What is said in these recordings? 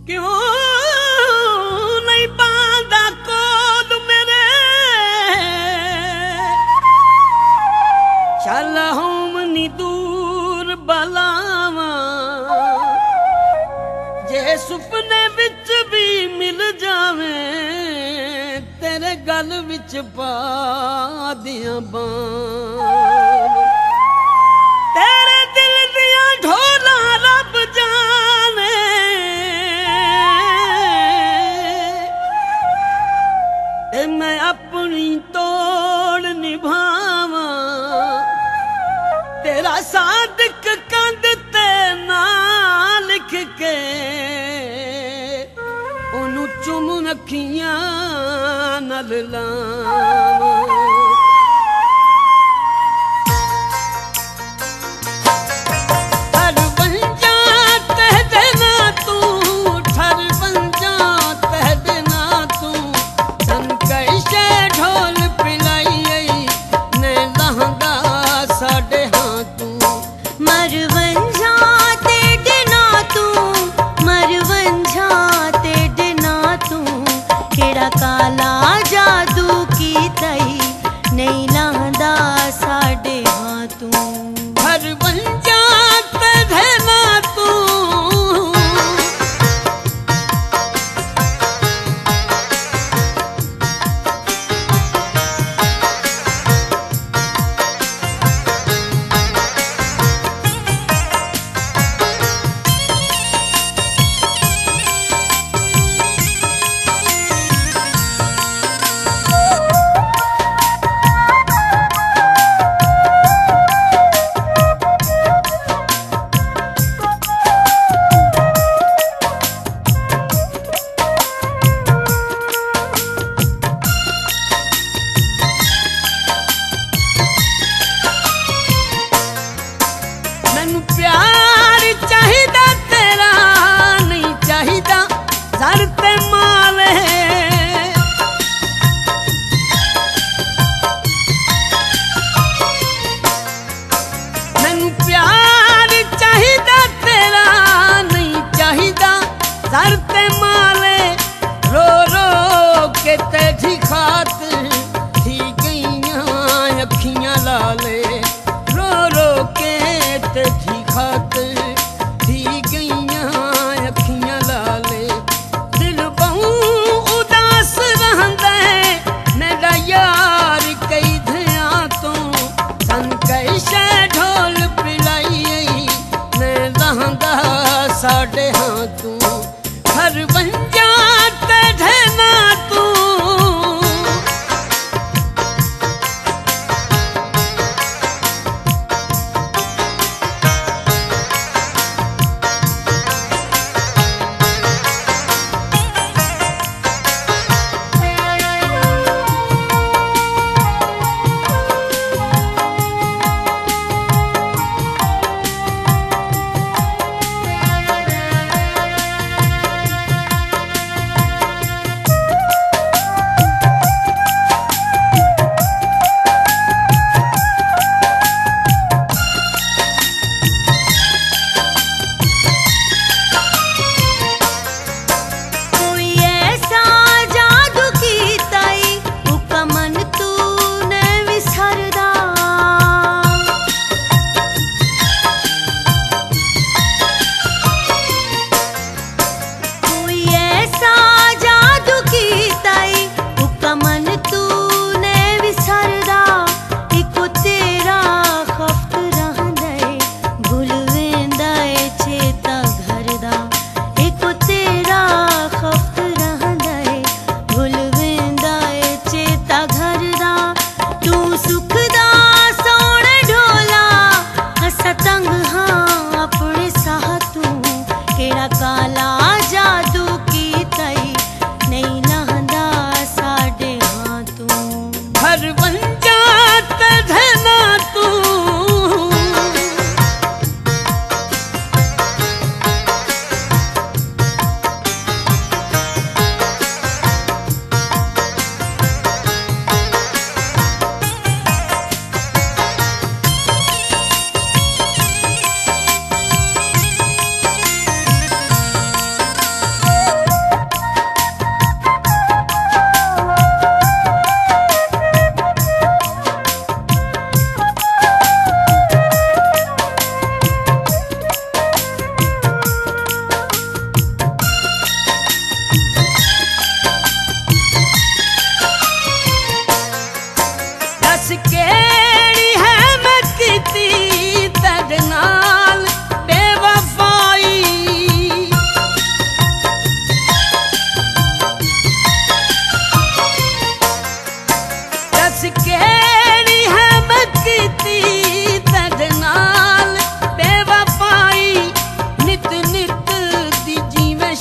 क्यों नहीं पांदा कोद मेरे चल हमनी दूर बलावा जे सुपने विच भी मिल जावे तेरे गल विच पा दियां बाण तेरे दिल दियां ढोला रब जाने ते मैं अपनी तोड़ निभावा तेरा सादिक कंध ते ना लिख के ओनू चुम अखियां नल लावा काला जादू की तई नहीं लांदा साडे हाथों हर बन जात धना तू प्यार चाहिदा तेरा नहीं चाहिदा सर ते माले मैनू प्यार चाहिदा तेरा नहीं चाहिदा सर ते माले रो रो के तेरी खातिर थी गईयां अखियां लाले रो रो के तेरी खातिर थी गईयां अखियां लाले दिल बहु उदास रहंदा मेरा यार कई ध्यां तो सन कैसे ढोल पिलाई मैं रहंदा साडे हाथों हर बन जात ढना तू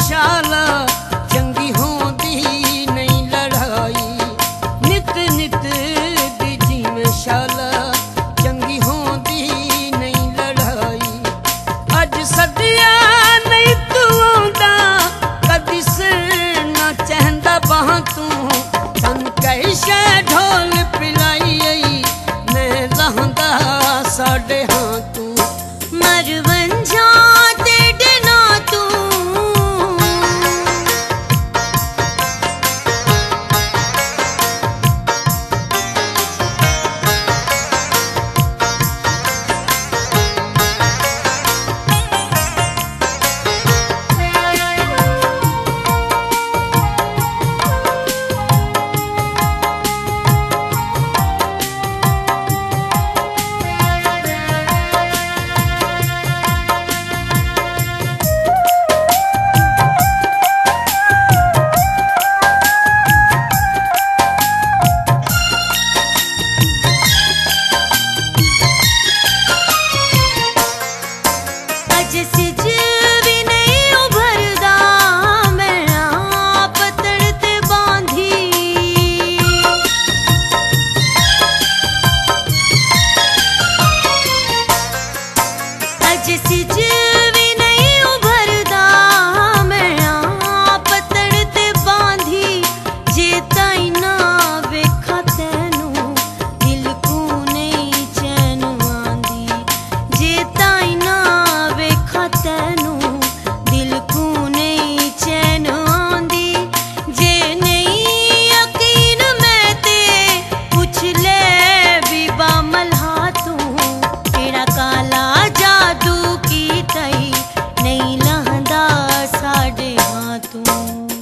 शाला चंगी होंदी नहीं लड़ाई। नित नित दी जिवें शाला चंगी होंदी नहीं लड़ाई। अज सदिया नहीं तू आंदा कदी सिर ना चहंदा बाह तू। सन कई शै ढोल पिलाई मैं लहंदा साडे हां तू। मरवंजा तेरे ना तू नहीं लहंदा साडे हां तू।